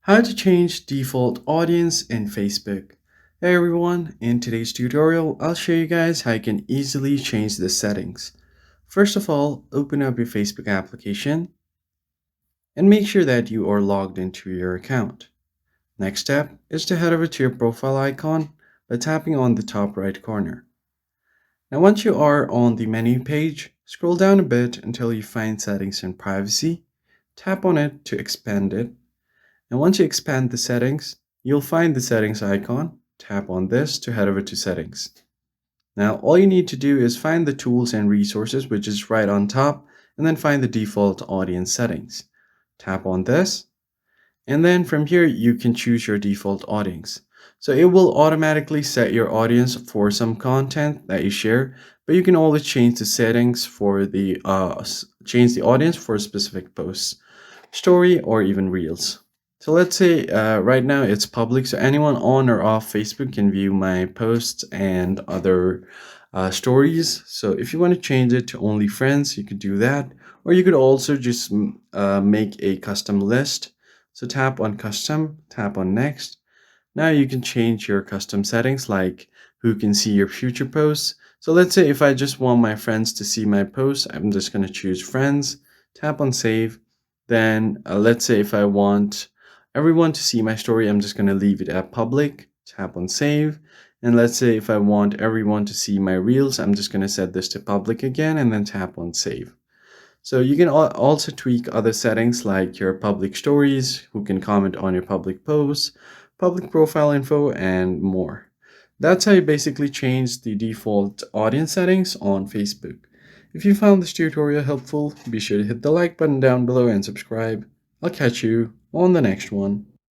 How to change default audience in Facebook. Hey everyone, in today's tutorial, I'll show you guys how you can easily change the settings. First of all, open up your Facebook application and make sure that you are logged into your account. Next step is to head over to your profile icon by tapping on the top right corner. Now once you are on the menu page, scroll down a bit until you find settings and privacy. Tap on it to expand it. And once you expand the settings, you'll find the settings icon. Tap on this to head over to settings. Now, all you need to do is find the tools and resources, which is right on top, and then find the default audience settings. Tap on this, and then from here, you can choose your default audience. So it will automatically set your audience for some content that you share, but you can always change the settings for change the audience for specific posts, story, or even reels. So let's say right now it's public, so anyone on or off Facebook can view my posts and other stories. So if you want to change it to only friends, you could do that. Or you could also just make a custom list. So tap on custom, tap on next. Now you can change your custom settings like who can see your future posts. So let's say if I just want my friends to see my posts, I'm just going to choose friends, tap on save. Then let's say if I want everyone to see my story, I'm just going to leave it at public, tap on save. And let's say if I want everyone to see my reels, I'm just going to set this to public again and then tap on save. So you can also tweak other settings like your public stories, who can comment on your public posts, public profile info, and more. That's how you basically change the default audience settings on Facebook. If you found this tutorial helpful, be sure to hit the like button down below and subscribe. I'll catch you on the next one.